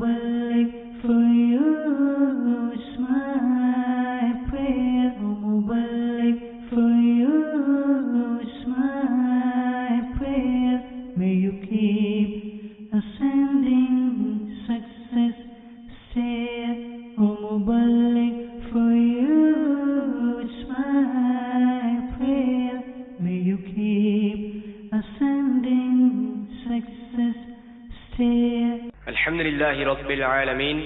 Mubarak for you, it's my prayer. Oh Mubarak for you, it's my prayer. May you keep ascending success stair. Oh Mubarak for you, it's my prayer. May you keep ascending success stair. الحمد لله رب العالمين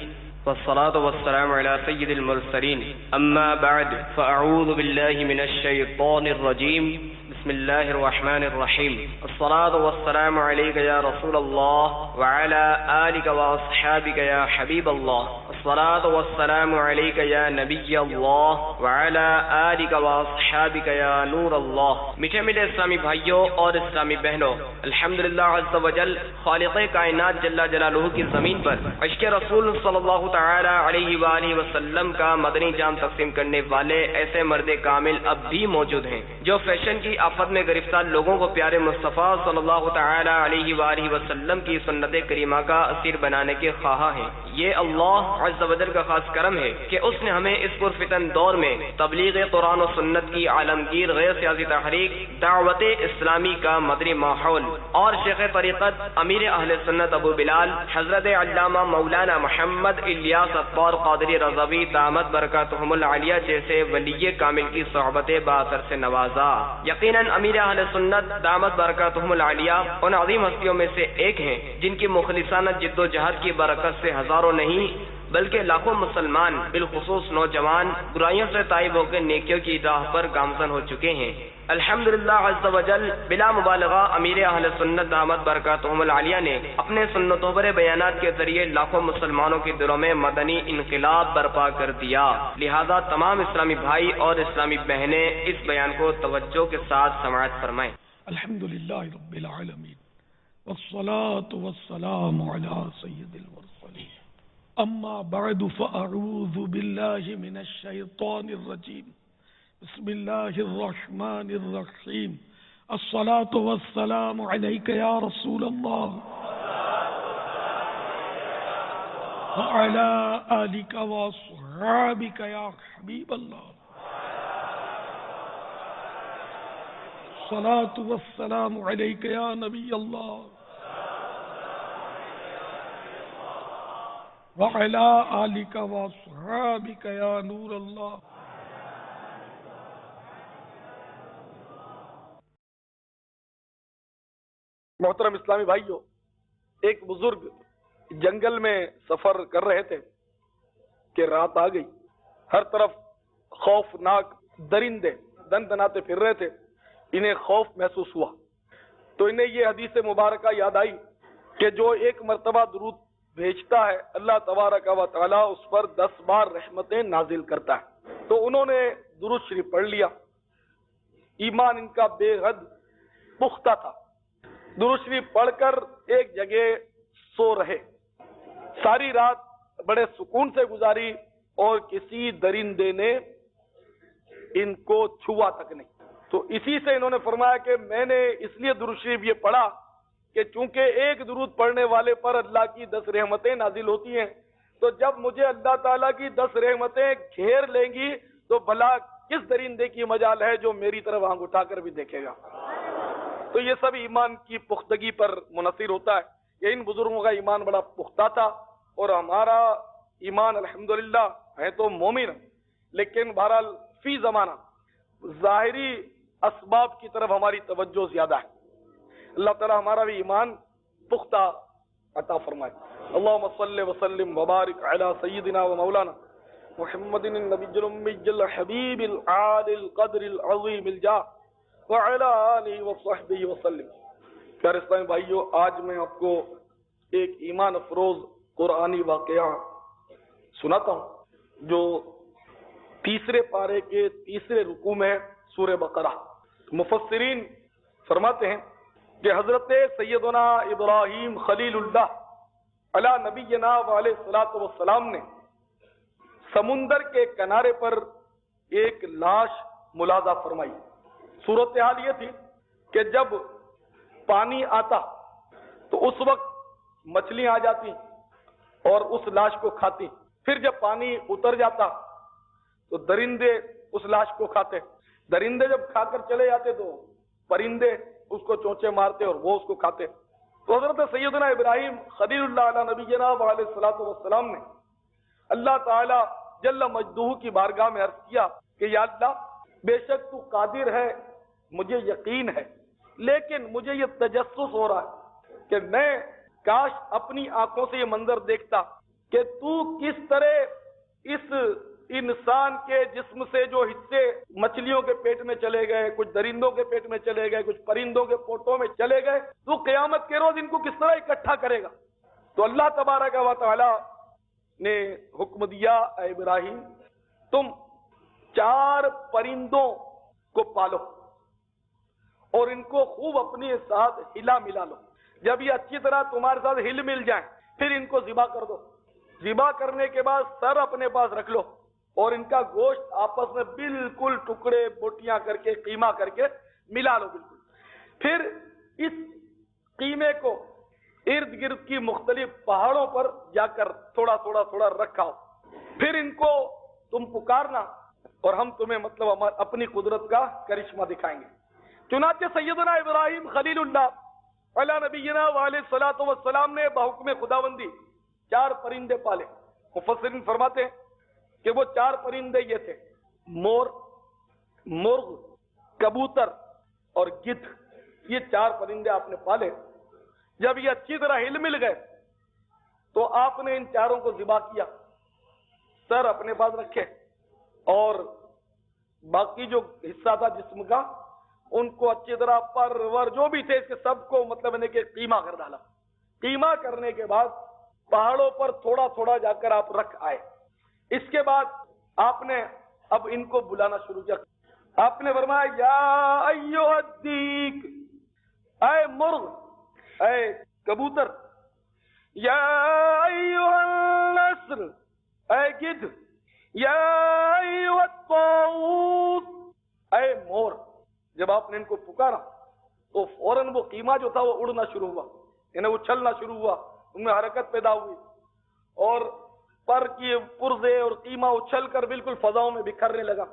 والصلاة والسلام على سيد المرسلين أما بعد فأعوذ بالله من الشيطان الرجيم بسم الله الرحمن الرحيم الصلاة والسلام عليك يا رسول الله وعلى آلك وأصحابك يا حبيب الله الصلاة والسلام عليك يا نبي الله وعلى آلك وأصحابك يا نور الله. میٹھے میٹھے اسلامی بھائیوں اور اسلامی بہنوں، الحمدللہ عز و جل خالق کائنات جل جلالہ کی زمین پر عشق رسول صلی اللہ تعالی علیہ وآلہ وسلم کا مدنی جام تقسیم کرنے والے ایسے مرد کامل اب بھی موجود ہیں جو فیشن کی آفت میں گرفتار لوگوں کو پیارے مصطفیٰ صلی اللہ تعالی علیہ وآلہ وسلم کی سنت کریمہ کا اسیر بنانے کے خواہاں ہیں. یہ اللہ عز و جل کا خاص کرم ہے کہ اس نے ہمیں اس پرفتن دور میں تبلیغ قرآن و سنت کی عالمگیر غیر سیاسی تحریک دعوت اسلامی کا مدنی ماحول اور شیخ طریقت امیر اہل سنت ابو بلال حضرت علامہ مولانا محمد الیاس اطوار قادری رضوی دامت برکاتہم العالیہ جیسے ولی کامل کی صحبت باثر سے نوازا. یقیناً امیر اہل سنت دامت برکاتہم العالیہ ان عظیم ہستیوں میں سے ایک ہیں جن کی مخلصانہ جد و جہد کی برکت سے ہزاروں نہیں بلکہ لاکھوں مسلمان بالخصوص نوجوان برائیوں سے تائب ہو کے نیکیوں کی راہ پر گامزن ہو چکے ہیں. الحمدللہ عز و جل بلا مبالغہ امیر اہل سنت دامت برکاتہم العالیہ نے اپنے سنتوں پر بیانات کے ذریعے لاکھوں مسلمانوں کے دلوں میں مدنی انقلاب برپا کر دیا. لہذا تمام اسلامی بھائی اور اسلامی بہنیں اس بیان کو توجہ کے ساتھ سماعت فرمائیں. الحمدللہ رب العالمین والصلاة والسلام علی سید المرسلین اما بعد فاعوذ باللہ من الشیطان الرجیم بسم اللہ الرحمن الرحیم الصلاة والسلام علیک یا رسول اللہ وعلی آلک واصحابک یا حبیب اللہ الصلاة والسلام علیک یا نبی اللہ وعلی آلک واصحابک یا نور اللہ. محترم اسلامی بھائیوں، ایک بزرگ جنگل میں سفر کر رہے تھے کہ رات آ گئی. ہر طرف خوفناک درندے دندناتے پھر رہے تھے. انہیں خوف محسوس ہوا تو انہیں یہ حدیث مبارکہ یاد آئی کہ جو ایک مرتبہ درود بھیجتا ہے اللہ تبارک و تعالی اس پر 10 بار رحمتیں نازل کرتا ہے. تو انہوں نے درود شریف پڑھ لیا. ایمان ان کا بے حد پختہ تھا. درود شریف پڑھ کر ایک جگہ سو رہے. ساری رات بڑے سکون سے گزاری اور کسی درندے نے ان کو چھوا تک نہیں. تو اسی سے انہوں نے فرمایا کہ میں نے اس لیے درود شریف یہ پڑھا کہ چونکہ ایک درود پڑھنے والے پر اللہ کی 10 رحمتیں نازل ہوتی ہیں، تو جب مجھے اللہ تعالیٰ کی 10 رحمتیں گھیر لیں گی تو بھلا کس درندے کی مجال ہے جو میری طرف آنکھ اٹھا کر بھی دیکھے گا. تو یہ سب ایمان کی پختگی پر منحصر ہوتا ہے. یہ ان بزرگوں کا ایمان بڑا پختہ تھا اور ہمارا ایمان الحمدللہ ہے تو مومن، لیکن بہرحال فی زمانہ ظاہری اسباب کی طرف ہماری توجہ زیادہ ہے. اللہ تعالی ہمارا بھی ایمان پختہ عطا فرمائے. اللہم صلی وسلم وبارک علی سیدنا و مولانا محمد النبی الامی الحبیب العالی القدر العظیم الجاہ وعلی آلہ وصحبہ وسلم. پیارے اسلامی بھائیو، آج میں آپ کو ایک ایمان افروز قرآنی واقعہ سناتا ہوں جو 3 پارے کے 3 رکوع میں سورہ بقرہ. مفسرین فرماتے ہیں کہ حضرت سیدنا ابراہیم خلیل اللہ علی نبینا علیہ الصلوۃ والسلام نے سمندر کے کنارے پر ایک لاش ملاحظہ فرمائی. صورتحال یہ تھی کہ جب پانی آتا تو اس وقت مچھلیاں آ جاتی اور اس لاش کو کھاتی. پھر جب پانی اتر جاتا تو درندے اس لاش کو کھاتے. درندے جب کھا کر چلے جاتے تو پرندے اس کو چونچے مارتے اور وہ اس کو کھاتے. تو حضرت سیدنا ابراہیم خلیل اللہ علیہ نبینا علیہ الصلوۃ والسلام نے اللہ تعالی جل مجدہ کی بارگاہ میں عرض کیا کہ یا اللہ بے شک تو قادر ہے، مجھے یقین ہے، لیکن مجھے یہ تجسس ہو رہا ہے کہ میں کاش اپنی آنکھوں سے یہ منظر دیکھتا کہ تو کس طرح اس انسان کے جسم سے جو حصے مچھلیوں کے پیٹ میں چلے گئے، کچھ درندوں کے پیٹ میں چلے گئے، کچھ پرندوں کے پوٹوں میں چلے گئے، تو قیامت کے روز ان کو کس طرح اکٹھا کرے گا. تو اللہ تبارک و تعالی نے حکم دیا اے ابراہیم تم 4 پرندوں کو پالو اور ان کو خوب اپنے ساتھ ہلا ملا لو. جب یہ اچھی طرح تمہارے ساتھ ہل مل جائیں پھر ان کو ذبح کر دو. ذبح کرنے کے بعد سر اپنے پاس رکھ لو اور ان کا گوشت آپس میں بالکل ٹکڑے بوٹیاں کر کے قیمہ کر کے ملا لو بالکل. پھر اس قیمے کو ارد گرد کی مختلف پہاڑوں پر جا کر تھوڑا تھوڑا رکھاؤ. پھر ان کو تم پکارنا اور ہم تمہیں مطلب اپنی قدرت کا کرشمہ دکھائیں گے. چنانچہ سیدنا ابراہیم خلیل اللہ علیہ نبینا علیہ الصلوۃ والسلام نے بحکم خداوندی 4 پرندے پالے. مفسرین فرماتے ہیں کہ وہ 4 پرندے یہ تھے: مور، مرغ، کبوتر اور گدھ. یہ 4 پرندے آپ نے پالے. جب یہ اچھی طرح ہل مل گئے تو آپ نے ان 4 کو ذبح کیا، سر اپنے پاس رکھے اور باقی جو حصہ تھا جسم کا ان کو اچھی طرح پر ور جو بھی تھے اس کے سب کو مطلب کہ قیمہ کر ڈالا. قیمہ کرنے کے بعد پہاڑوں پر تھوڑا تھوڑا جا کر آپ رکھ آئے. اس کے بعد آپ نے اب ان کو بلانا شروع کیا. آپ نے فرمایا یا ایھا الدیک، اے مرغ، اے کبوتر، یا ایھا النسر، اے گدھ، یا ایھا الطاؤوس، اے مور. جب آپ نے ان کو پکارا تو فوراً وہ قیمہ جو تھا وہ اڑنا شروع ہوا، انہیں اچھلنا شروع ہوا، ان میں حرکت پیدا ہوئی اور پر کی پرزے اور قیمہ اچھل کر بالکل فضاؤں میں بکھرنے لگا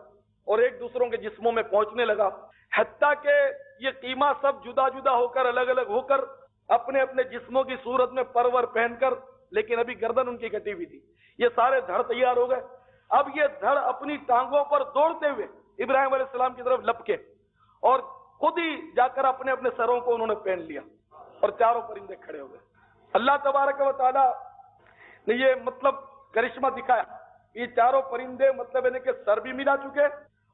اور ایک دوسروں کے جسموں میں پہنچنے لگا، حتیٰ کہ یہ قیمہ سب جدا جدا ہو کر الگ الگ ہو کر اپنے اپنے جسموں کی صورت میں پرور پہن کر، لیکن ابھی گردن ان کی کٹی ہوئی تھی. یہ سارے دھڑ تیار ہو گئے. اب یہ دھڑ اپنی ٹانگوں پر دوڑتے ہوئے ابراہیم علیہ السلام کی طرف لپکے اور خود ہی جا کر اپنے اپنے سروں کو انہوں نے پہن لیا اور 4 پرندے کھڑے ہو گئے. اللہ تبارک و تعالی نے یہ مطلب کرشمہ دکھایا. یہ 4 پرندے مطلب کہ سر بھی ملا چکے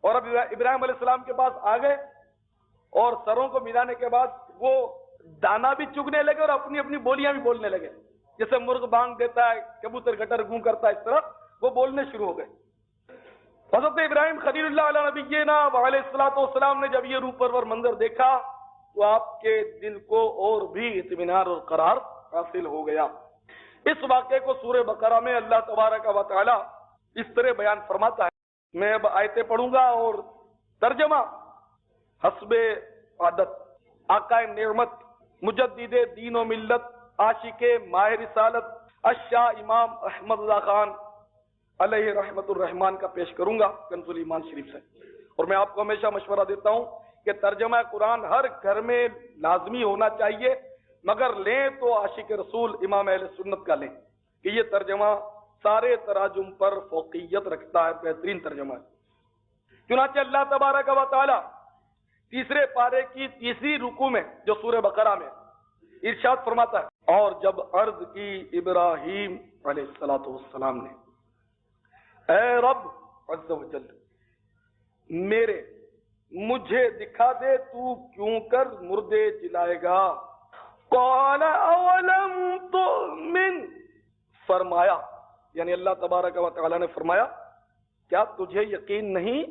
اور اب ابراہیم علیہ السلام کے پاس آ گئے اور سروں کو ملانے کے بعد وہ دانا بھی چگنے لگے اور اپنی اپنی بولیاں بھی بولنے لگے. جیسے مرغ بانگ دیتا ہے، کبوتر گٹر گوں کرتا ہے، اس طرح وہ بولنے شروع ہو گئے. حضرت ابراہیم خلیل اللہ علیہ نبینا علیہ الصلوۃ والسلام نے جب یہ روح پرور منظر دیکھا تو آپ کے دل کو اور بھی اطمینان اور قرار حاصل ہو گیا. اس واقعے کو سورہ بقرہ میں اللہ تبارک و تعالی اس طرح بیان فرماتا ہے. میں اب آیتیں پڑھوں گا اور ترجمہ حسب عادت آقا نعمت مجدد دین و ملت عاشق ماہ رسالت الشاہ امام احمد رضا خان علیہ رحمت الرحمان کا پیش کروں گا کنز الایمان شریف سے. اور میں آپ کو ہمیشہ مشورہ دیتا ہوں کہ ترجمہ قرآن ہر گھر میں لازمی ہونا چاہیے، مگر لیں تو عاشق رسول امام اہل سنت کا لیں کہ یہ ترجمہ سارے تراجم پر فوقیت رکھتا ہے، بہترین ترجمہ ہے. چنانچہ اللہ تبارک و تعالی 3 پارے کی 3 رکوع میں جو سورہ بقرہ میں ارشاد فرماتا ہے، اور جب عرض کی ابراہیم علیہ الصلوۃ والسلام نے اے رب عز و جل مجھے دکھا دے تو کیوں کر مردے جلائے گا. قال اولم تؤمن، فرمایا یعنی اللہ تبارک و تعالی نے فرمایا کیا تجھے یقین نہیں؟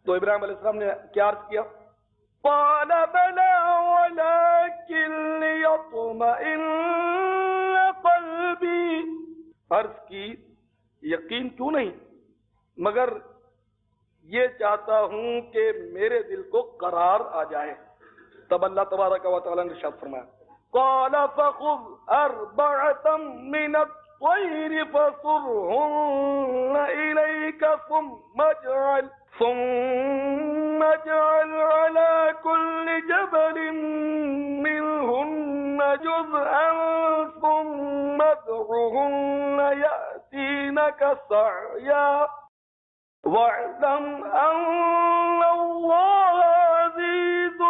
تو ابراہیم علیہ السلام نے کیا عرض کیا؟ قال بلى ولكن ليطمئن قلبي، عرض کی یقین کیوں نہیں مگر یہ چاہتا ہوں کہ میرے دل کو قرار آ جائے. تب اللہ تبارک و تعالی نے ارشاد فرمایا قال فخذ 4 من الطير فصرهن إليك ثم اجعل على كل جبل منهن جزءا ثم ادعهن يأتينك سعيا واعلم أن الله عزيز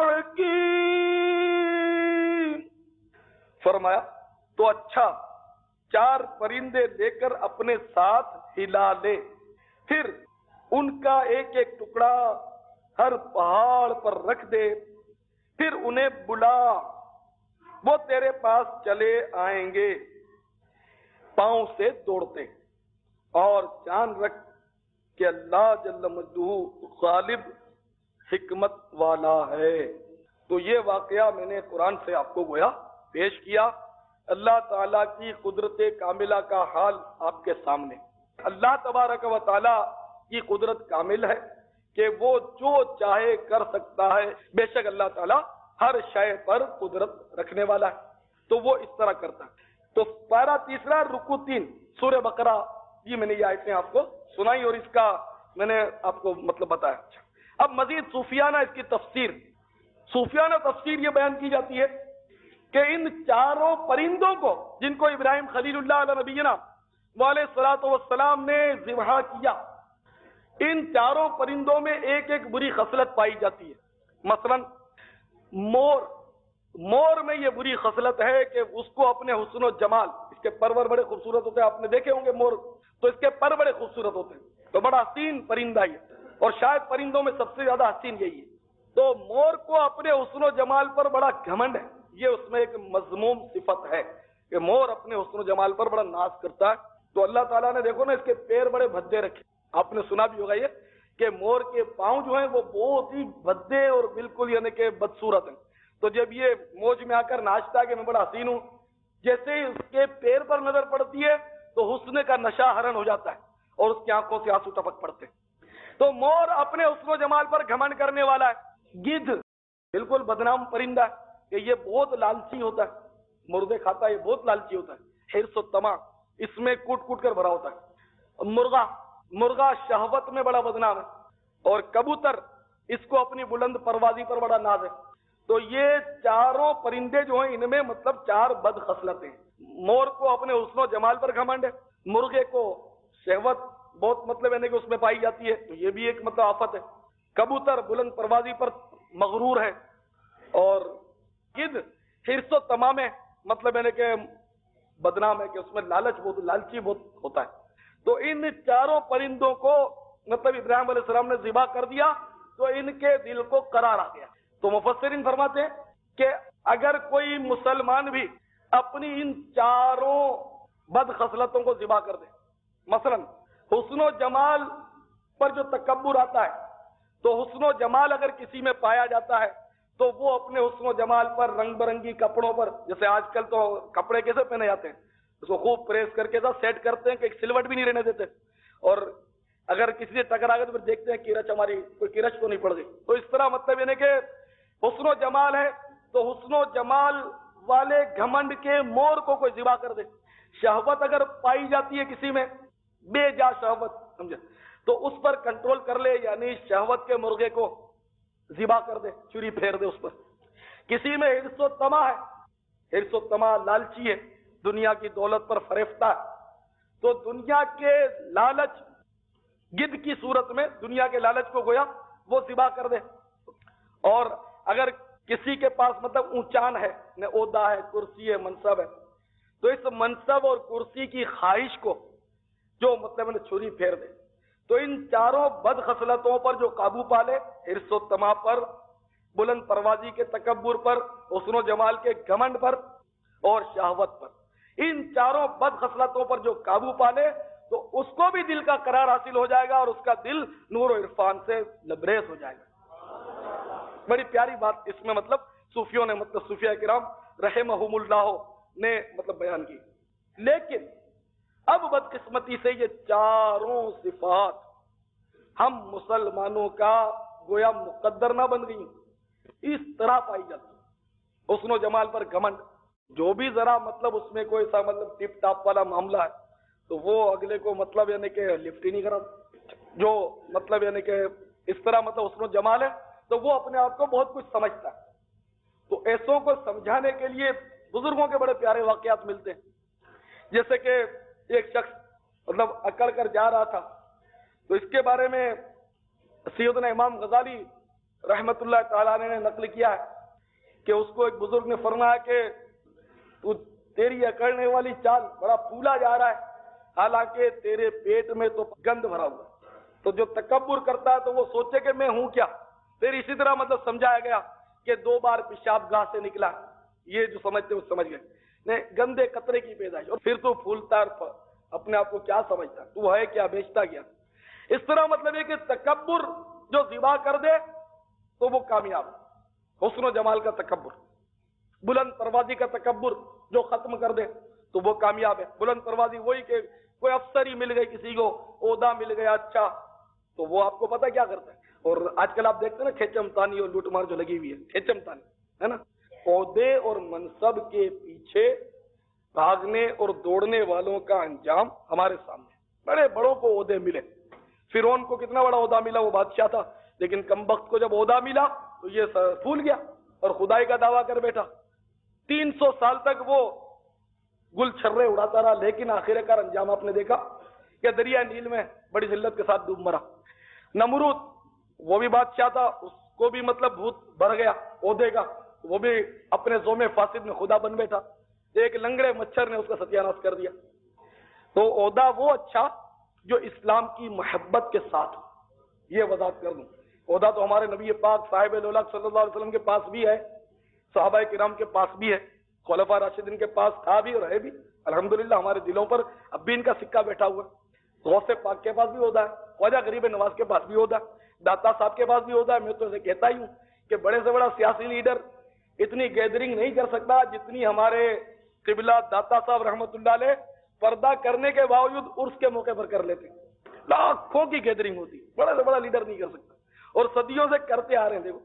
حكيم. فرمایا تو اچھا 4 پرندے لے کر اپنے ساتھ ہلا لے، پھر ان کا ایک ایک ٹکڑا ہر پہاڑ پر رکھ دے، پھر انہیں بلا، وہ تیرے پاس چلے آئیں گے پاؤں سے دوڑتے، اور جان رکھ کہ اللہ جل مجدہ غالب حکمت والا ہے. تو یہ واقعہ میں نے قرآن سے آپ کو گویا پیش کیا. اللہ تعالیٰ کی قدرت کاملہ کا حال آپ کے سامنے. اللہ تبارک و تعالیٰ کی قدرت کامل ہے کہ وہ جو چاہے کر سکتا ہے. بے شک اللہ تعالیٰ ہر شے پر قدرت رکھنے والا ہے، تو وہ اس طرح کرتا ہے. تو پارہ 3 رکوع 3 سورہ بقرہ، یہ میں نے یہ آیتیں آپ کو سنائی اور اس کا میں نے آپ کو مطلب بتایا. اب مزید صوفیانہ اس کی تفسیر، صوفیانہ تفسیر یہ بیان کی جاتی ہے کہ ان 4 پرندوں کو جن کو ابراہیم خلیل اللہ علیہ نبینا علیہ الصلوۃ والسلام نے ذبح کیا، ان 4 پرندوں میں ایک ایک بری خصلت پائی جاتی ہے. مثلا مور میں یہ بری خصلت ہے کہ اس کو اپنے حسن و جمال، اس کے پر بڑے خوبصورت ہوتے ہیں، آپ نے دیکھے ہوں گے مور، تو اس کے پر بڑے خوبصورت ہوتے ہیں، تو بڑا حسین پرندہ ہے اور شاید پرندوں میں سب سے زیادہ حسین یہی ہے. تو مور کو اپنے حسن و جمال پر بڑا گھمنڈ ہے، یہ اس میں ایک مذموم صفت ہے کہ مور اپنے حسن و جمال پر بڑا ناز کرتا ہے. تو اللہ تعالیٰ نے دیکھو نا اس کے پیر بڑے بھدے رکھے، آپ نے سنا بھی ہوگا یہ کہ مور کے پاؤں جو ہیں وہ بہت ہی بھدے اور بالکل یعنی کہ بدصورت ہیں. تو جب یہ موج میں آ کر ناچتا ہے کہ میں بڑا حسین ہوں، جیسے ہی اس کے پیر پر نظر پڑتی ہے تو حسن کا نشہ حرن ہو جاتا ہے اور اس کی آنکھوں سے آنسو ٹپک پڑتے ہیں. تو مور اپنے حسن و جمال پر گھمنڈ کرنے والا ہے. گدھ بالکل بدنام پرندہ ہے کہ یہ بہت لالچی ہوتا ہے، مردے کھاتا ہے، یہ بہت لالچی ہوتا ہے، حرص و طمع اس میں کوٹ کوٹ کر بھرا ہوتا ہے. مرغا شہوت میں بڑا بدنام ہے، اور کبوتر اس کو اپنی بلند پروازی پر بڑا ناز ہے. تو یہ 4 پرندے جو ہیں ان میں مطلب 4 بد خصلتیں. مور کو اپنے حسن و جمال پر گھمنڈ ہے، مرغے کو شہوت بہت مطلب ہے کہ اس میں پائی جاتی ہے، تو یہ بھی ایک مطلب آفت ہے. کبوتر بلند پروازی پر مغرور ہے، اور گدھ حرص و طمع میں مطلب ہے کہ بدنام ہے کہ اس میں لالچ بہت، لالچی بہت ہوتا ہے. تو ان 4 پرندوں کو مطلب ابراہیم علیہ السلام نے ذبح کر دیا تو ان کے دل کو قرار آ گیا. تو مفسرین فرماتے ہیں کہ اگر کوئی مسلمان بھی اپنی ان 4 بد خصلتوں کو ذبح کر دے، مثلا حسن و جمال پر جو تکبر آتا ہے، تو حسن و جمال اگر کسی میں پایا جاتا ہے تو وہ اپنے حسن و جمال پر رنگ برنگی کپڑوں پر، جیسے آج کل تو کپڑے کیسے پہنے جاتے ہیں، اس کو خوب پریس کر کے سیٹ کرتے ہیں کہ ایک سلوٹ بھی نہیں رہنے دیتے، اور اگر کسی سے ٹکرا گئے تو پھر دیکھتے ہیں کرچ ہماری کوئی کرچ تو نہیں پڑ گئی. تو اس طرح مطلب یعنی کہ حسن و جمال ہے تو حسن و جمال والے گھمنڈ کے مور کو کوئی ذبح کر دے. شہوت اگر پائی جاتی ہے کسی میں، بے جا شہوت سمجھے، تو اس پر کنٹرول کر لے، یعنی شہوت کے مرغے کو ذبح کر دے، چوری پھیر دے اس پر. کسی میں حرص و طمع ہے، حرص و طمع لالچی ہے، دنیا کی دولت پر فریفتہ ہے، تو دنیا کے لالچ گدھ کی صورت میں دنیا کے لالچ کو گویا وہ ذبح کر دے. اور اگر کسی کے پاس مطلب اونچان ہے، عہدہ ہے، کرسی ہے، منصب ہے، تو اس منصب اور کرسی کی خواہش کو جو مطلب چھری پھیر دے. تو ان 4 بد خصلتوں پر جو قابو پالے، حرص و طمع پر، بلند پروازی کے تکبر پر، حسن و جمال کے گھمنڈ پر اور شہوت پر، ان 4 بد خصلتوں پر جو قابو پالے تو اس کو بھی دل کا قرار حاصل ہو جائے گا اور اس کا دل نور و عرفان سے لبریز ہو جائے گا. بڑی پیاری بات اس میں مطلب صوفیوں نے مطلب صوفیاء کرام رحمہم اللہ نے مطلب بیان کی. لیکن اب بدقسمتی سے یہ 4 صفات ہم مسلمانوں کا گویا مقدر نہ بن گئی، اس طرح پائی جاتی. حسن و جمال پر گھمنڈ، جو بھی ذرا مطلب اس میں کوئی سا مطلب ٹپ ٹاپ والا معاملہ ہے تو وہ اگلے کو مطلب یعنی کہ لفٹ ہی نہیں کرا. جو مطلب یعنی کہ اس طرح مطلب حسن و جمال ہے تو وہ اپنے آپ کو بہت کچھ سمجھتا ہے. تو ایسوں کو سمجھانے کے لیے بزرگوں کے بڑے پیارے واقعات ملتے ہیں. جیسے کہ ایک شخص مطلب اکڑ کر جا رہا تھا تو اس کے بارے میں سیدنا امام غزالی رحمت اللہ تعالیٰ نے نقل کیا ہے کہ اس کو ایک بزرگ نے فرمایا کہ تو تیری اکڑنے والی چال بڑا پھولا جا رہا ہے حالانکہ تیرے پیٹ میں تو گند بھرا ہوا. تو جو تکبر کرتا ہے تو وہ سوچے کہ میں ہوں کیا. پھر اسی طرح مطلب سمجھایا گیا کہ 2 بار پیشاب گاہ سے نکلا, یہ جو سمجھتے وہ سمجھ گئے, نہیں گندے قطرے کی پیدائش, اور پھر تو پھولتا اپنے آپ کو کیا سمجھتا, تو ہے کیا, بیچتا کیا. اس طرح مطلب یہ کہ تکبر جو ذبح کر دے تو وہ کامیاب. حسن و جمال کا تکبر, بلند پروازی کا تکبر جو ختم کر دے تو وہ کامیاب ہے. بلند پروازی وہی کہ کوئی افسر ہی مل گئی, کسی کو عہدہ مل گیا اچھا, تو وہ آپ کو پتا کیا کرتا ہے. اور آج کل آپ دیکھتے ہیں نا کھیچم تانی اور لوٹ مار جو لگی ہوئی ہے, کھیچم تانی ہے نا. عہدے اور منصب کے پیچھے بھاگنے اور دوڑنے والوں کا انجام ہمارے سامنے. بڑے بڑوں کو عہدے ملے. فرعون کو کتنا بڑا عہدہ ملا, وہ بادشاہ تھا, لیکن کمبخت کو جب عہدہ ملا تو یہ پھول گیا اور خدائی کا دعویٰ کر بیٹھا. 300 سال تک وہ گل چھرے اڑاتا رہا, لیکن آخر کار انجام آپ نے دیکھا کہ دریا نیل میں بڑی ذلت کے ساتھ ڈوب مرا. نمرود وہ بھی بادشاہ تھا, اس کو بھی مطلب بھوت بھر گیا عہدے کا, وہ بھی اپنے زوم فاسد میں خدا بن بیٹھا. ایک لنگڑے مچھر نے اس کا ستیاناش کر دیا. تو عہدہ وہ اچھا جو اسلام کی محبت کے ساتھ. یہ وضاحت کر دوں, عہدہ تو ہمارے نبی پاک صاحب الولاق صلی اللہ علیہ وسلم کے پاس بھی ہے, صحابہ کرام کے پاس بھی ہے, خلفاء راشدین کے پاس تھا بھی اور ہے بھی. الحمدللہ ہمارے دلوں پر اب بھی ان کا سکہ بیٹھا ہوا ہے. غوث پاک کے پاس بھی عہدہ ہے, خواجہ غریب نواز کے پاس بھی عہدہ ہے, داتا صاحب کے پاس بھی عہدہ ہے. میں تو اسے کہتا ہی ہوں کہ بڑے سے بڑا سیاسی لیڈر اتنی گیدرنگ نہیں کر سکتا جتنی ہمارے قبلہ داتا صاحب رحمت اللہ علیہ پردہ کرنے کے باوجود عرس کے موقع پر کر لیتے. لاکھوں کی گیدرنگ ہوتی, بڑا سے بڑا لیڈر نہیں کر سکتا, اور صدیوں سے کرتے آ رہے ہیں. دیکھو,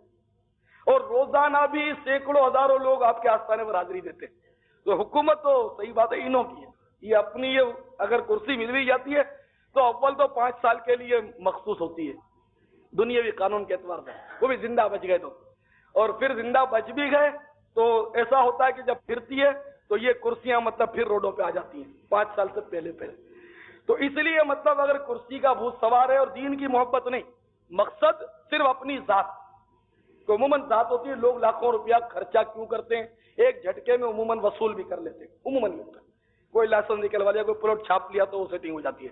اور روزانہ بھی سینکڑوں ہزاروں لوگ آپ کے آستانے پر حاضری دیتے. تو حکومت تو صحیح بات ہے انہوں کی ہے, یہ اپنی یہ اگر کرسی مل بھی جاتی ہے تو اول تو 5 سال کے لیے مخصوص ہوتی ہے دنیاوی قانون کے اعتبار سے, وہ بھی زندہ بچ گئے تو, اور پھر زندہ بچ بھی گئے تو ایسا ہوتا ہے کہ جب پھرتی ہے تو یہ کرسیاں مطلب پھر روڈوں پہ آ جاتی ہیں 5 سال سے پہلے. تو اس لیے مطلب اگر کرسی کا بھوت سوار ہے اور دین کی محبت نہیں, مقصد صرف اپنی ذات, تو عموماً ذات ہوتی ہے. لوگ لاکھوں روپیہ خرچہ کیوں کرتے ہیں, ایک جھٹکے میں عموماً وصول بھی کر لیتے ہیں. عموماً یہ ہوتا ہے, کوئی لائسنس نکلوا لیا, کوئی پلاٹ چھاپ لیا تو وہ سیٹنگ ہو جاتی ہے.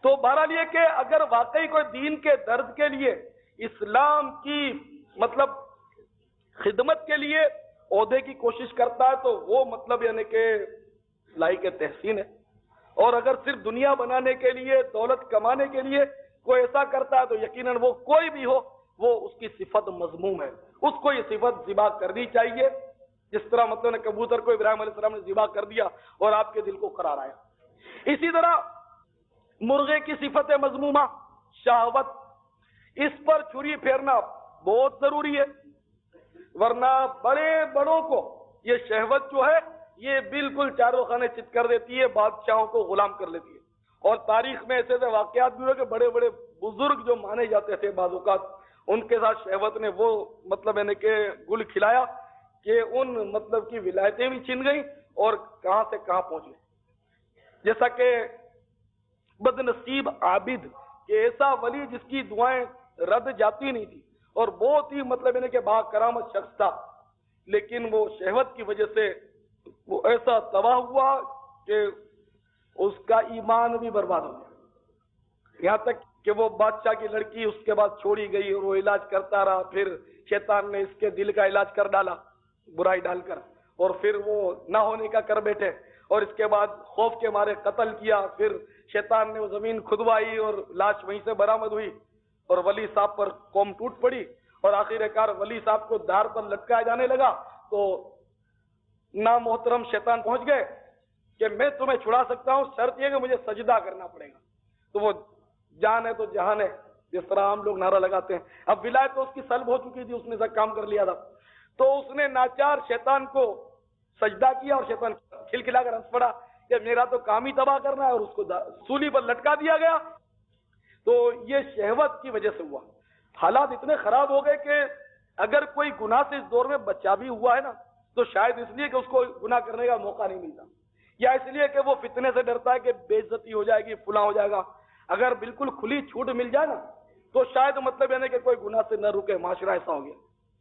تو بہرحال یہ کہ اگر واقعی کوئی دین کے درد کے لیے, اسلام کی مطلب خدمت کے لیے عہدے کی کوشش کرتا ہے تو وہ مطلب یعنی کہ لائق تحسین ہے. اور اگر صرف دنیا بنانے کے لیے, دولت کمانے کے لیے کوئی ایسا کرتا ہے تو یقیناً وہ کوئی بھی ہو وہ اس کی صفت مذموم ہے. اس کو یہ صفت ذبح کرنی چاہیے جس طرح مطلب نے کبوتر کو ابراہیم علیہ السلام نے ذبح کر دیا اور آپ کے دل کو قرار آیا. اسی طرح مرغے کی صفت مذمومہ شہوت, اس پر چھری پھیرنا بہت ضروری ہے, ورنہ بڑے بڑوں کو یہ شہوت جو ہے یہ بالکل چاروں خانے چت کر دیتی ہے, بادشاہوں کو غلام کر لیتی ہے. اور تاریخ میں ایسے واقعات بھی ہوئے کہ بڑے بڑے بزرگ جو مانے جاتے تھے بعض اوقات, ان کے ساتھ شہوت نے وہ مطلب یعنی کہ گل کھلایا کہ ان مطلب کی ولایتیں بھی چھن گئیں اور کہاں سے کہاں پہنچ گئے. جیسا کہ بد نصیب عابد, کہ ایسا ولی جس کی دعائیں رد جاتی نہیں تھی اور بہت ہی مطلب یعنی کہ با کرامت شخص تھا, لیکن وہ شہوت کی وجہ سے وہ ایسا تباہ ہوا کہ اس کا ایمان بھی برباد ہو گیا. یہاں تک کہ وہ بادشاہ کی لڑکی اس کے بعد چھوڑی گئی اور وہ علاج کرتا رہا, پھر شیطان نے اس کے دل کا علاج کر ڈالا برائی ڈال کر, اور پھر وہ نہ ہونے کا کر بیٹھے, اور اس کے بعد خوف کے مارے قتل کیا. پھر شیطان نے وہ زمین کھدوائی اور لاش وہیں سے برآمد ہوئی, اور ولی صاحب پر قوم ٹوٹ پڑی, اور آخر کار ولی صاحب کو دار پر لٹکایا جانے لگا. تو نامحترم شیطان پہنچ گئے کہ میں تمہیں چھڑا سکتا ہوں, شرط یہ کہ مجھے سجدہ کرنا پڑے گا. تو وہ جان ہے تو جہان ہے جس طرح ہم لوگ نعرہ لگاتے ہیں. اب ولایت تو اس کی سلب ہو چکی تھی, اس نے سب کام کر لیا تھا, تو اس نے ناچار شیطان کو سجدہ کیا اور شیطان کھلکھلا کر ہنس پڑا کہ میرا تو کام ہی تباہ کرنا ہے، اور اس کو سولی پر لٹکا دیا گیا۔ تو یہ شہوت کی وجہ سے ہوا۔ حالات اتنے خراب ہو گئے کہ اگر کوئی گناہ سے اس دور میں بچہ بھی ہوا ہے نا تو شاید اس لیے کہ اس کو گناہ کرنے کا موقع نہیں ملتا، یا اس لیے کہ وہ فتنے سے ڈرتا ہے کہ بے عزتی ہو جائے گی، فلاں ہو جائے گا۔ اگر بالکل کھلی چھوٹ مل جائے نا تو شاید مطلب یعنی کہ کوئی گناہ سے نہ رکے، معاشرہ ایسا ہو گیا۔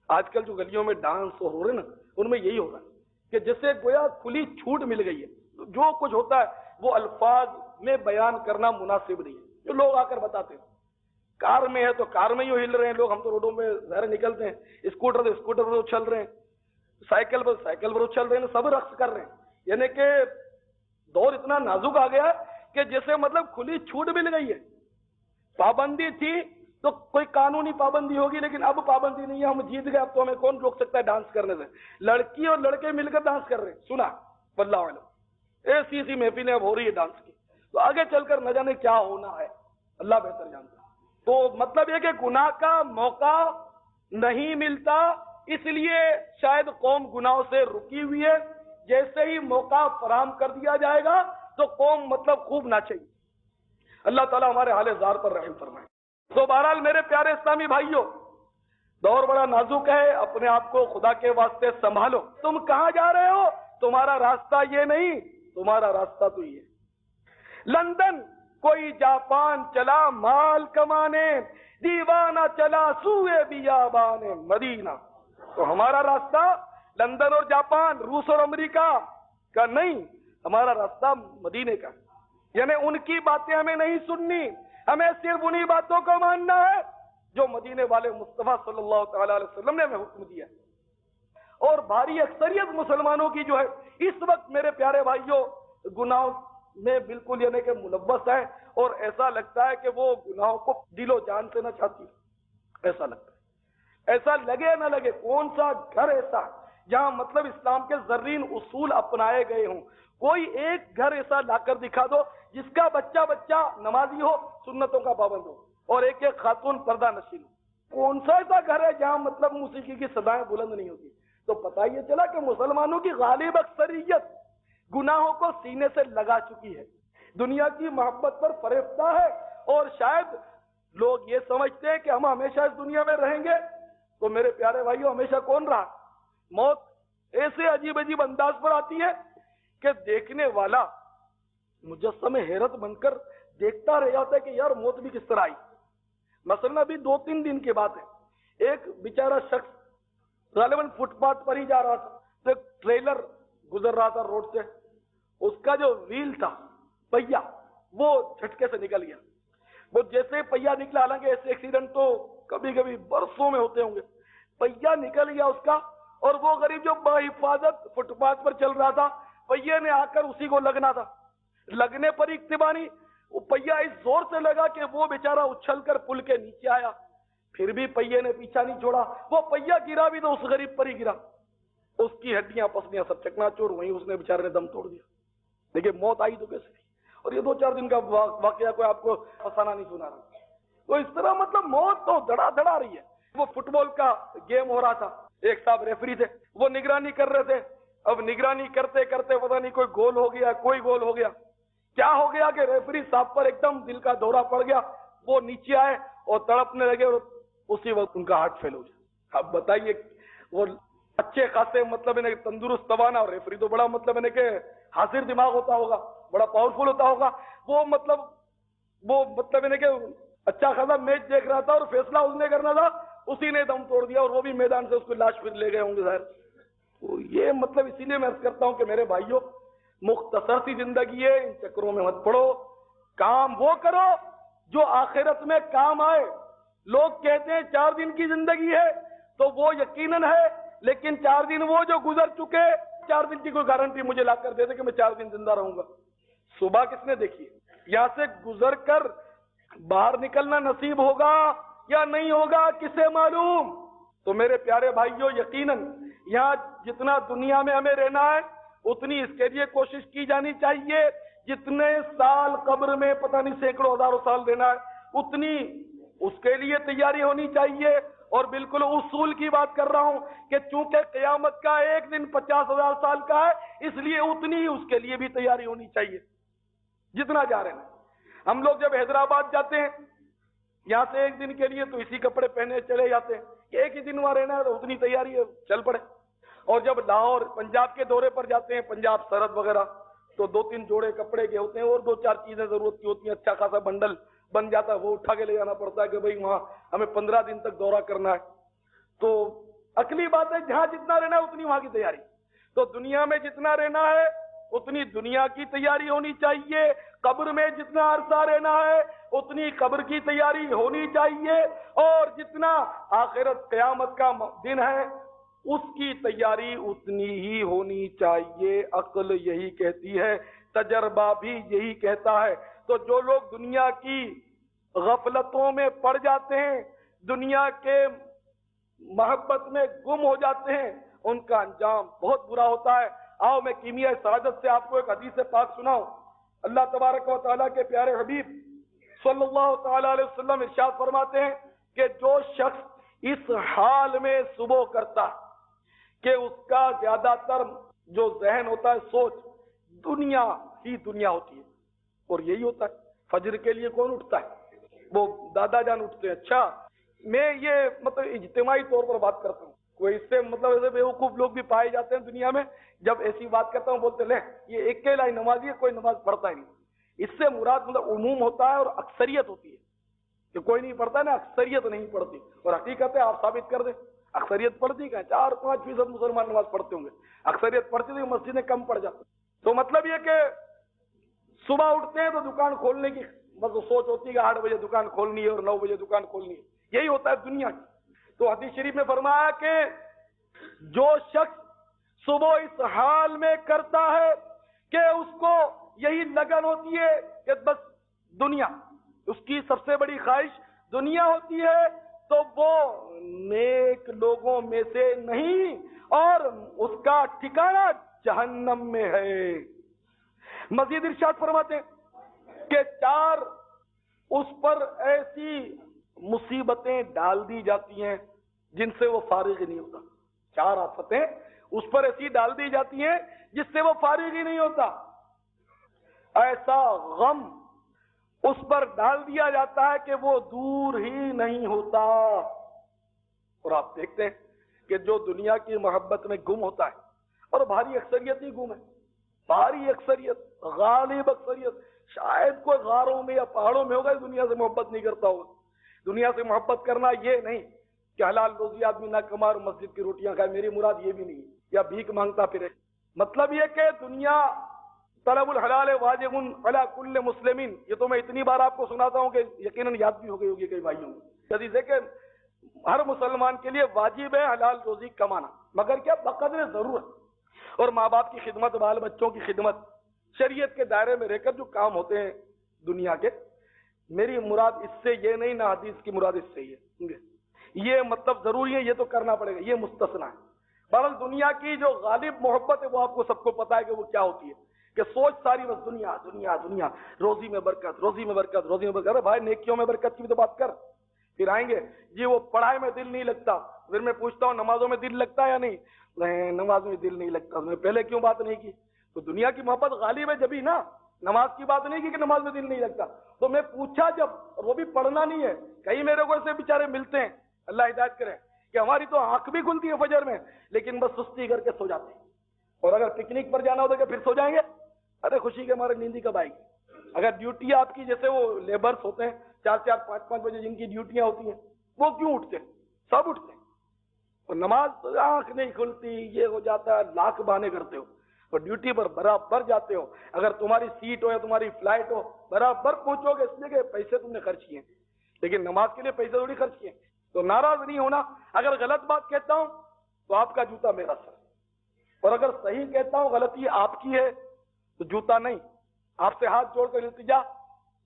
آج کل جو گلیوں میں ڈانس ہو رہے نا ان میں یہی ہو رہا ہے کہ جیسے گویا کھلی چھوٹ مل گئی ہے، جو کچھ ہوتا ہے وہ الفاظ میں بیان کرنا مناسب نہیں ہے۔ جو لوگ آ کر بتاتے ہیں کار میں ہے تو کار میں ہی ہل رہے ہیں لوگ، ہم تو روڈوں میں ظاہر نکلتے ہیں، اسکوٹر تو اسکوٹر پر اچھل رہے ہیں، سائیکل پر اچھل رہے ہیں، سب رقص کر رہے ہیں۔ یعنی کہ دور اتنا نازک آ گیا ہے کہ جیسے مطلب کھلی چھوٹ مل گئی ہے۔ پابندی تھی تو کوئی قانونی پابندی ہوگی، لیکن اب پابندی نہیں ہے، ہم جیت گئے، اب تو ہمیں کون روک سکتا ہے ڈانس کرنے سے؟ لڑکی اور لڑکے مل کر ڈانس کر رہے ہیں، سنا واللہ علم، ایسی محفلیں اب ہو رہی ہے ڈانس کی، تو آگے چل کر نہ جانے کیا ہونا ہے، اللہ بہتر جانتا ہے۔ تو مطلب یہ کہ گناہ کا موقع نہیں ملتا، اس لیے شاید قوم گناہوں سے رکی ہوئی ہے۔ جیسے ہی موقع فراہم کر دیا جائے گا تو قوم مطلب خوب ناچے گی۔ اللہ تعالیٰ ہمارے حال زار پر رحم فرمائے۔ تو بہرحال میرے پیارے اسلامی بھائیوں، دور بڑا نازک ہے، اپنے آپ کو خدا کے واسطے سنبھالو۔ تم کہاں جا رہے ہو؟ تمہارا راستہ یہ نہیں، تمہارا راستہ تو یہ ہے۔ لندن کوئی جاپان چلا مال کمانے، دیوانہ چلا سوئے بیابان مدینہ۔ تو ہمارا راستہ لندن اور جاپان، روس اور امریکہ کا نہیں، ہمارا راستہ مدینے کا۔ یعنی ان کی باتیں ہمیں نہیں سننی، ہمیں صرف انہی باتوں کو ماننا ہے جو مدینے والے مصطفیٰ صلی اللہ تعالی علیہ وسلم نے ہمیں حکم دیا۔ اور بھاری اکثریت مسلمانوں کی جو ہے اس وقت میرے پیارے بھائیوں گناہوں میں بالکل یعنی کہ ملوث ہے، اور ایسا لگتا ہے کہ وہ گناہوں کو دل و جان سے نہ چاہتی، ایسا لگتا ہے۔ ایسا لگے نہ لگے، کون سا گھر ایسا جہاں مطلب اسلام کے زرین اصول اپنائے گئے ہوں؟ کوئی ایک گھر ایسا لا کر دکھا دو جس کا بچہ نمازی ہو، سنتوں کا پابند ہو، اور ایک ایک خاتون پردہ نشین ہو۔ کون سا ایسا گھر ہے جہاں مطلب موسیقی کی صدائیں بلند نہیں ہوتی؟ تو پتہ یہ چلا کہ مسلمانوں کی غالب اکثریت گناہوں کو سینے سے لگا چکی ہے، دنیا کی محبت پر فریفتہ ہے، اور شاید لوگ یہ سمجھتے ہیں کہ ہم ہمیشہ اس دنیا میں رہیں گے۔ تو میرے پیارے بھائیوں، ہمیشہ کون رہا؟ موت ایسے عجیب عجیب انداز پر آتی ہے کہ دیکھنے والا مجسم حیرت بن کر دیکھتا رہ جاتا ہے کہ یار موت بھی کس طرح آئی۔ مثلا ابھی 2-3 دن کی بات ہے، ایک بیچارہ شخص غالباً فٹ پاتھ پر ہی جا رہا تھا، تو ایک ٹریلر گزر رہا تھا روڈ سے، اس کا جو ویل تھا، پہیا، وہ جھٹکے سے نکل گیا۔ وہ جیسے پہیا نکلا، حالانکہ ایسے ایکسیڈنٹ تو کبھی کبھی برسوں میں ہوتے ہوں گے، پہیا نکل گیا اس کا، اور وہ غریب جو بحفاظت فٹ پاتھ پر چل رہا تھا، پہیے نے آ کر اسی کو لگنا تھا، لگنے پر اقتبانی وہ پہیا اس زور سے لگا کہ وہ بیچارہ اچھل کر پل کے نیچے آیا، پھر بھی پہیے نے پیچھا نہیں چھوڑا، وہ پہیا گرا بھی تو اس غریب پر ہی گرا، اس کی ہڈیاں پسلیاں سب چکنا چور، وہیں اس نے بیچارے نے دم توڑ دیا۔ دیکھیں موت آئی تو کیسے تھی، اور یہ 2-4 دن کا واقعہ کوئی آپ کو افسانہ نہیں سنا رہا۔ تو اس طرح مطلب موت تو دڑا دڑا رہی ہے۔ وہ فٹ بال کا گیم ہو رہا تھا، ایک صاحب ریفری تھے، وہ نگرانی کر رہے تھے، اب نگرانی کرتے کرتے پتہ نہیں کوئی گول ہو گیا، کوئی گول ہو گیا، کیا ہو گیا کہ ریفری صاحب پر ایک دم دل کا دورہ پڑ گیا، وہ نیچے آئے اور تڑپنے لگے، اور اسی وقت ان کا ہارٹ فیل ہو گیا۔ اب بتائیے، وہ اچھے خاصے مطلب انہیں تندرست توانا، اور ریفری تو بڑا مطلب انہیں کہ حاضر دماغ ہوتا ہوگا، بڑا پاورفل ہوتا ہوگا، وہ مطلب انہیں کہ اچھا خاصا میچ دیکھ رہا تھا اور فیصلہ اس نے کرنا تھا، اسی نے دم توڑ دیا، اور وہ بھی میدان سے اس کو لاش پھر لے گئے ہوں گے ظاہر۔ تو یہ مطلب اسی لیے میں عرض کرتا ہوں کہ میرے بھائیوں، مختصر سی زندگی ہے، ان چکروں میں مت پڑو، کام وہ کرو جو آخرت میں کام آئے۔ لوگ کہتے ہیں 4 دن کی زندگی ہے، تو وہ یقیناً ہے، لیکن 4 دن وہ جو گزر چکے، 4 دن کی کوئی گارنٹی مجھے لا کر دے دے کہ میں 4 دن زندہ رہوں گا؟ صبح کس نے دیکھی ہے؟ یہاں سے گزر کر باہر نکلنا نصیب ہوگا یا نہیں ہوگا، کسے معلوم؟ تو میرے پیارے بھائیوں، یقیناً یہاں جتنا دنیا میں ہمیں رہنا ہے اتنی اس کے لیے کوشش کی جانی چاہیے، جتنے سال قبر میں پتہ نہیں سینکڑوں ہزاروں سال رہنا ہے اتنی اس کے لیے تیاری ہونی چاہیے، اور بالکل اصول کی بات کر رہا ہوں کہ چونکہ قیامت کا ایک دن 50,000 سال کا ہے، اس لیے اتنی ہی اس کے لیے بھی تیاری ہونی چاہیے جتنا جا رہے ہیں ہم لوگ۔ جب حیدرآباد جاتے ہیں یہاں سے ایک دن کے لیے تو اسی کپڑے پہنے چلے جاتے ہیں، ایک ہی دن وہاں رہنا ہے تو اتنی تیاری ہے، چل پڑے۔ اور جب لاہور پنجاب کے دورے پر جاتے ہیں، پنجاب سرحد وغیرہ، تو 2-3 جوڑے کپڑے کے ہوتے ہیں اور 2-4 چیزیں ضرورت کی ہوتی ہیں، اچھا خاصا بنڈل بن جاتا ہے، وہ اٹھا کے لے جانا پڑتا ہے کہ بھئی وہاں ہمیں 15 دن تک دورہ کرنا ہے۔ تو عقلی بات ہے، جہاں جتنا رہنا ہے اتنی وہاں کی تیاری۔ تو دنیا میں جتنا رہنا ہے اتنی دنیا کی تیاری ہونی چاہیے، قبر میں جتنا عرصہ رہنا ہے اتنی قبر کی تیاری ہونی چاہیے، اور جتنا آخرت قیامت کا دن ہے اس کی تیاری اتنی ہی ہونی چاہیے۔ عقل یہی کہتی ہے، تجربہ بھی یہی کہتا ہے۔ تو جو لوگ دنیا کی غفلتوں میں پڑ جاتے ہیں، دنیا کے محبت میں گم ہو جاتے ہیں، ان کا انجام بہت برا ہوتا ہے۔ آؤ میں کیمیاء سعادت سے آپ کو ایک حدیث پاک سناؤں۔ اللہ تبارک و تعالیٰ کے پیارے حبیب صلی اللہ تعالیٰ علیہ وسلم ارشاد فرماتے ہیں کہ جو شخص اس حال میں صبح کرتا کہ اس کا زیادہ تر جو ذہن ہوتا ہے، سوچ دنیا ہی دنیا ہوتی ہے، اور یہی ہوتا ہے۔ فجر کے لیے کون اٹھتا ہے؟ وہ دادا جان اٹھتے ہیں۔ اچھا، میں یہ مطلب اجتماعی طور پر بات کرتا ہوں، کوئی اس سے مطلب ایسے بیوقوف لوگ بھی پائے جاتے ہیں دنیا میں، جب ایسی بات کرتا ہوں بولتے لیں یہ اکیلا ہی نمازی ہے، کوئی نماز پڑھتا ہی نہیں۔ اس سے مراد مطلب عموم ہوتا ہے اور اکثریت ہوتی ہے کہ کوئی نہیں پڑھتا نا، اکثریت نہیں پڑھتی، اور حقیقت ہے آپ ثابت کر دیں اکثریت پڑھتی کہ 4-5% مسلمان نماز پڑھتے ہوں گے، اکثریت پڑھتی تو مسجدیں کم پڑ جاتی۔ تو مطلب یہ کہ صبح اٹھتے ہیں تو دکان کھولنے کی بس سوچ ہوتی ہے کہ 8 بجے دکان کھولنی ہے اور 9 بجے دکان کھولنی ہے، یہی ہوتا ہے دنیا کی۔ تو حدیث شریف میں فرمایا کہ جو شخص صبح اس حال میں کرتا ہے کہ اس کو یہی لگن ہوتی ہے کہ بس دنیا، اس کی سب سے بڑی خواہش دنیا ہوتی ہے، تو وہ نیک لوگوں میں سے نہیں، اور اس کا ٹھکانہ جہنم میں ہے۔ مزید ارشاد فرماتے ہیں کہ 4 اس پر ایسی مصیبتیں ڈال دی جاتی ہیں جن سے وہ فارغ ہی نہیں ہوتا۔ 4 آفتیں اس پر ایسی ڈال دی جاتی ہیں جس سے وہ فارغ ہی نہیں ہوتا۔ ایسا غم اس پر ڈال دیا جاتا ہے کہ وہ دور ہی نہیں ہوتا۔ اور آپ دیکھتے ہیں کہ جو دنیا کی محبت میں گم ہوتا ہے، اور بھاری اکثریت ہی گم ہے، بھاری اکثریت، غالب اکثریت، شاید کوئی غاروں میں یا پہاڑوں میں ہوگا دنیا سے محبت نہیں کرتا ہوگا۔ دنیا سے محبت کرنا یہ نہیں کہ حلال روزی آدمی نہ کما اور مسجد کی روٹیاں کھائے، میری مراد یہ بھی نہیں، یا بھیک مانگتا پھرے۔ مطلب یہ کہ دنیا طلب الحلال واجب علی کل مسلمین، یہ تو میں اتنی بار آپ کو سناتا ہوں کہ یقیناً یاد بھی ہو گئی ہوگی کئی بھائیوں کو، حدیث ہے کہ ہر مسلمان کے لیے واجب ہے حلال روزی کمانا، مگر کیا بقدر ضرورت، اور ماں باپ کی خدمت، بال بچوں کی خدمت، شریعت کے دائرے میں رہ کر جو کام ہوتے ہیں دنیا کے۔ میری مراد اس سے یہ نہیں، نہ حدیث کی مراد اس سے یہ مطلب ضروری ہے، یہ تو کرنا پڑے گا، یہ مستثنا ہے۔ بہرحال دنیا کی جو غالب محبت ہے وہ آپ کو سب کو پتا ہے کہ وہ کیا ہوتی ہے، کہ سوچ ساری بس دنیا دنیا دنیا، روزی میں برکت، روزی میں برکت، روزی میں برکت۔ ارے بھائی نیکیوں میں برکت کی بھی تو بات کر۔ پھر آئیں گے جی وہ پڑھائی میں دل نہیں لگتا، پھر میں پوچھتا ہوں نمازوں میں دل لگتا ہے یا نہیں؟ نماز میں دل نہیں لگتا، میں پہلے کیوں بات نہیں کی؟ تو دنیا کی محبت غالب ہے جبھی نا، نماز کی بات نہیں کی کہ نماز میں دل نہیں لگتا۔ تو میں پوچھا جب، اور وہ بھی پڑھنا نہیں ہے، کئی میرے کو ایسے بیچارے ملتے ہیں، اللہ ہدایت کرے، کہ ہماری تو آنکھ بھی کھلتی ہے فجر میں لیکن بس سستی کر کے سو جاتے ہیں، اور اگر پکنک پر جانا ہوتا ہے کہ پھر سو جائیں گے، ارے خوشی کے ہمارے نیندی کب آئے گی؟ اگر ڈیوٹی آپ کی جیسے وہ لیبرز ہوتے ہیں 4-4 5-5 بجے جن کی ڈیوٹیاں ہوتی ہیں، وہ کیوں اٹھتے ہیں؟ سب اٹھتے ہیں، اور نماز آنکھ نہیں کھلتی، یہ ہو جاتا ہے، لاکھ بہانے کرتے ہو، اور ڈیوٹی پر برابر جاتے ہو، اگر تمہاری سیٹ ہو یا تمہاری فلائٹ ہو برابر پہنچو گے، اس لیے کہ پیسے تم نے خرچ کیے، لیکن نماز کے لیے پیسے تھوڑی خرچ کیے۔ تو ناراض نہیں ہونا، اگر غلط بات کہتا ہوں تو آپ کا جوتا میرا سر، اور اگر صحیح کہتا ہوں غلطی آپ کی ہے تو جوتا نہیں، آپ سے ہاتھ جوڑ کر التجا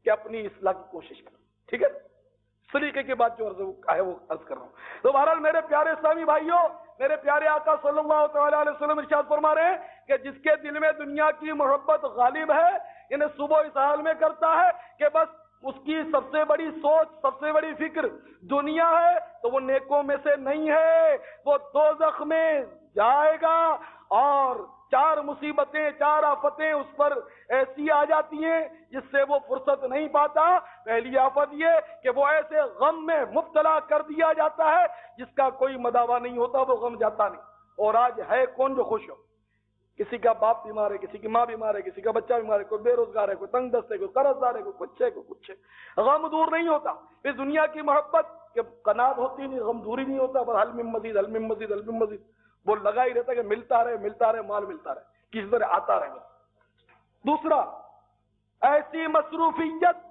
کہ اپنی اصلاح کی کوشش کریں، ٹھیک ہے؟ اس طریقے کی بات جو ہے وہ عرض کر رہا ہوں۔ تو بہرحال میرے پیارے اسلامی بھائیوں، میرے پیارے آقا صلی اللہ تعالیٰ علیہ وسلم ارشاد فرما رہے ہیں کہ جس کے دل میں دنیا کی محبت غالب ہے، انہیں صبح اس حال میں کرتا ہے کہ بس اس کی سب سے بڑی سوچ، سب سے بڑی فکر دنیا ہے تو وہ نیکوں میں سے نہیں ہے، وہ دوزخ میں جائے گا اور 4 مصیبتیں 4 آفتیں اس پر ایسی آ جاتی ہیں جس سے وہ فرصت نہیں پاتا۔ پہلی آفت یہ کہ وہ ایسے غم میں مبتلا کر دیا جاتا ہے جس کا کوئی مداوا نہیں ہوتا، وہ غم جاتا نہیں۔ اور آج ہے کون جو خوش ہو؟ کسی کا باپ بیمار ہے، کسی کی ماں بیمار ہے، کسی کا بچہ بیمار ہے، کوئی بے روزگار ہے، کوئی تنگ دست ہے، کوئی قرض دار ہے، کوئی کچھ ہے، کوئی کچھ ہے۔ غم دور نہیں ہوتا۔ اس دنیا کی محبت کہ قناعت ہوتی نہیں، غم دور ہی نہیں ہوتا، بس حل من مزید، حل من مزید، حل من مزید، وہ لگا ہی رہتا ہے کہ ملتا رہے، ملتا رہے، مال ملتا رہے، کسی طرح آتا رہے۔ دوسرا، ایسی مصروفیت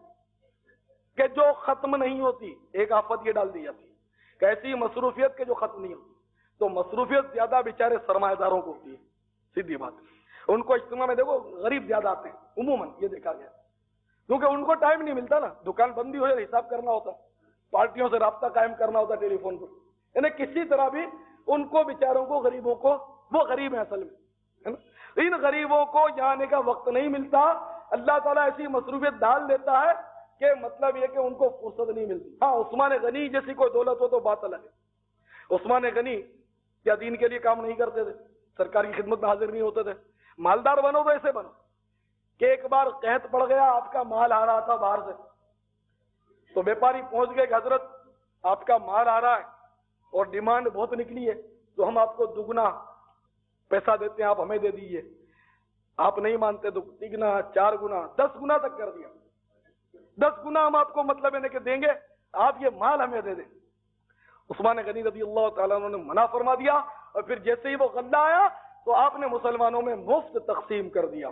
کہ جو ختم نہیں ہوتی۔ ایک آفت یہ ڈال دی جاتی ہے کہ ایسی مصروفیت کہ جو ختم نہیں ہوتی۔ تو مصروفیت زیادہ بیچارے سرمایہ داروں کو ہوتی ہے، سیدھی بات۔ ان کو اجتماع میں دیکھو غریب زیادہ آتے ہیں، عموماً یہ دیکھا گیا، کیونکہ ان کو ٹائم نہیں ملتا نا، دکان بندی ہو جائے حساب کرنا ہوتا، پارٹیوں سے رابطہ قائم کرنا ہوتا ٹیلی فون پر، یعنی کسی طرح بھی ان کو بیچاروں کو، غریبوں کو، وہ غریب ہیں اصل میں، ہے نا، ان غریبوں کو جانے کا وقت نہیں ملتا۔ اللہ تعالیٰ ایسی مصروفیت ڈال دیتا ہے کہ مطلب یہ کہ ان کو فرصت نہیں ملتی۔ ہاں، عثمان غنی جیسی کوئی دولت ہو تو بات الگ ہے۔ عثمان غنی کیا دین کے لیے کام نہیں کرتے تھے؟ سرکار کی خدمت میں حاضر نہیں ہوتے تھے؟ مالدار بنو تو ایسے بنو کہ ایک بار قحط پڑ گیا، آپ کا مال آ رہا تھا باہر سے، تو بیپاری پہنچ گئے کہ حضرت آپ کا مال آ رہا ہے اور ڈیمانڈ بہت نکلی ہے، تو ہم آپ کو دگنا پیسہ دیتے ہیں، آپ ہمیں دے دیجیے۔ آپ نہیں مانتے تو 3 گنا 4 گنا 10 گنا تک کر دیا، 10 گنا ہم آپ کو مطلب ہے کہ دیں گے، آپ یہ مال ہمیں دے دیں۔ عثمان غنی رضی اللہ تعالیٰ عنہ نے منع فرما دیا، اور پھر جیسے ہی وہ غلہ آیا تو آپ نے مسلمانوں میں مفت تقسیم کر دیا۔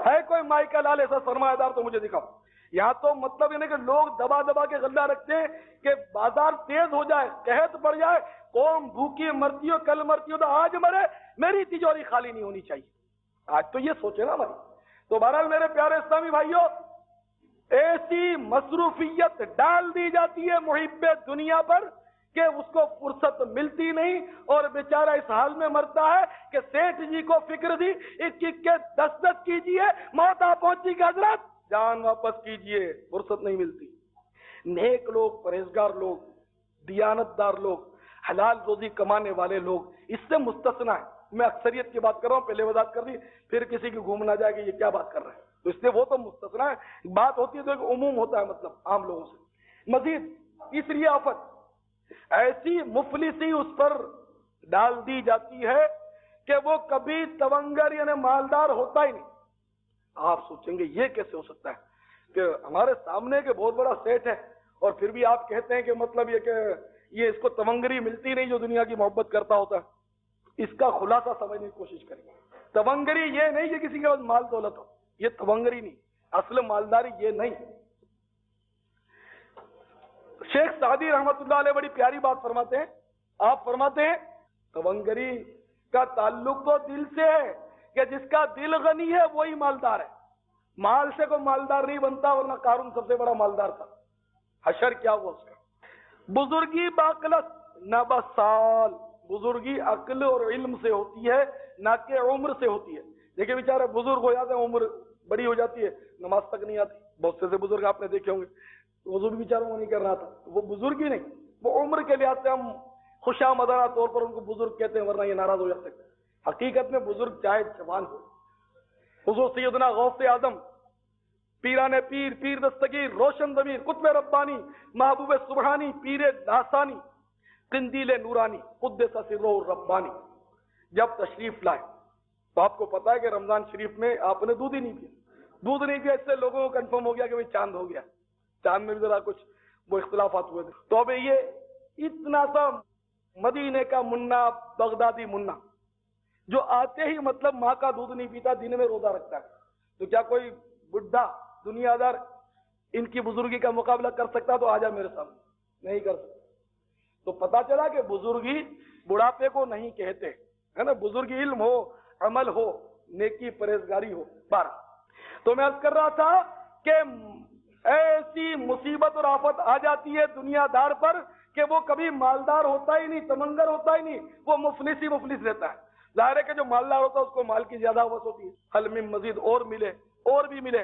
ہے کوئی مائیکا لال ایسا سرمایہ دار تو مجھے دکھاؤ۔ یہاں تو مطلب یہ نہیں کہ لوگ دبا دبا کے غلہ رکھتے ہیں کہ بازار تیز ہو جائے، قحط پڑ جائے، قوم بھوکی مرتی ہو، کل مرتی ہو تو آج مرے، میری تجوری خالی نہیں ہونی چاہیے۔ آج تو یہ سوچے نا ہماری۔ تو بہرحال میرے پیارے اسلامی بھائیوں، ایسی مصروفیت ڈال دی جاتی ہے محب دنیا پر کہ اس کو فرصت ملتی نہیں، اور بیچارہ اس حال میں مرتا ہے کہ سیٹھ جی کو فکر دی 1 کے 10 کیجئے، موت آ پہنچی کہ حضرت جان واپس کیجئے، فرصت نہیں ملتی۔ نیک لوگ، پرہیزگار لوگ، دیانت دار لوگ، حلال روزی کمانے والے لوگ اس سے مستثنا ہے۔ میں اکثریت کی بات کر رہا ہوں، پہلے وضاحت کر دی، پھر کسی کی گھوم نہ جائے کہ یہ کیا بات کر رہے ہیں، تو اس سے وہ تو مستثنا ہے، بات ہوتی ہے تو ایک عموم ہوتا ہے، مطلب عام لوگوں سے۔ مزید تیسری آفت، ایسی مفلسی اس پر ڈال دی جاتی ہے کہ وہ کبھی تونگر یعنی مالدار ہوتا ہی نہیں۔ آپ سوچیں گے یہ کیسے ہو سکتا ہے کہ ہمارے سامنے کے بہت بڑا سیٹ ہے اور پھر بھی آپ کہتے ہیں کہ مطلب یہ کہ یہ اس کو تونگری ملتی نہیں جو دنیا کی محبت کرتا ہوتا ہے۔ اس کا خلاصہ سمجھنے کی کوشش کریں۔ تونگری یہ نہیں کہ کسی کے پاس مال دولت ہو، یہ تونگری نہیں، اصل مالداری یہ نہیں۔ شیخ سعدی رحمت اللہ علیہ بڑی پیاری بات فرماتے ہیں، آپ فرماتے ہیں تونگری کا تعلق تو دل سے ہے کہ جس کا دل غنی ہے وہی مالدار ہے، مال سے کوئی مالدار نہیں بنتا، ورنہ قارون سب سے بڑا مالدار تھا۔ حشر کیا ہوا اس کا؟ بزرگی باقلت نہ بسال، بزرگی عقل اور علم سے ہوتی ہے نہ کہ عمر سے ہوتی ہے۔ دیکھیں بیچارے بزرگ ہو جاتے ہیں، عمر بڑی ہو جاتی ہے، نماز تک نہیں آتی۔ بہت سے بزرگ آپ نے دیکھے ہوں گے، وضو بھی بیچاروں کو نہیں کر رہا تھا، وہ بزرگ ہی نہیں، وہ عمر کے لحاظ سے ہم خوشامدانہ طور پر ان کو بزرگ کہتے ہیں، ورنہ یہ ناراض ہو جاتے ہیں۔ حقیقت میں بزرگ چاہے جوان ہو۔ حضور سیدنا غوث اعظم، پیران پیر، پیر دستگیر، روشن ضمیر، قطب ربانی، محبوب سبحانی، پیر لاسانی، قندیل نورانی، قدس سرہ ربانی، جب تشریف لائے تو آپ کو پتا ہے کہ رمضان شریف میں آپ نے دودھ ہی نہیں پیا، دودھ نہیں پیا، اس سے لوگوں کو کنفرم ہو گیا کہ چاند ہو گیا، چاند میں بھی ذرا کچھ وہ اختلافات ہوئے تھے۔ تو اب یہ اتنا سا مدینے کا منا، بغدادی منا، جو آتے ہی مطلب ماں کا دودھ نہیں پیتا، دن میں روزہ رکھتا ہے، تو کیا کوئی بڈھا دنیا دار ان کی بزرگی کا مقابلہ کر سکتا؟ تو آجا میرے سامنے، نہیں کر سکتا۔ تو پتا چلا کہ بزرگی بڑھاپے کو نہیں کہتے، ہے نا، بزرگی علم ہو، عمل ہو، نیکی پرہیزگاری ہو۔ بارہ تو میں عرض کر رہا تھا کہ ایسی مصیبت اور آفت آ جاتی ہے دنیا دار پر کہ وہ کبھی مالدار ہوتا ہی نہیں، تمنگر ہوتا ہی نہیں، وہ مفلس ہی مفلس رہتا ہے۔ ظاہر ہے کہ جو مالدار ہوتا ہے اس کو مال کی زیادہ ہوس ہوتی ہے، حل من مزید، اور ملے اور بھی ملے۔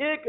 1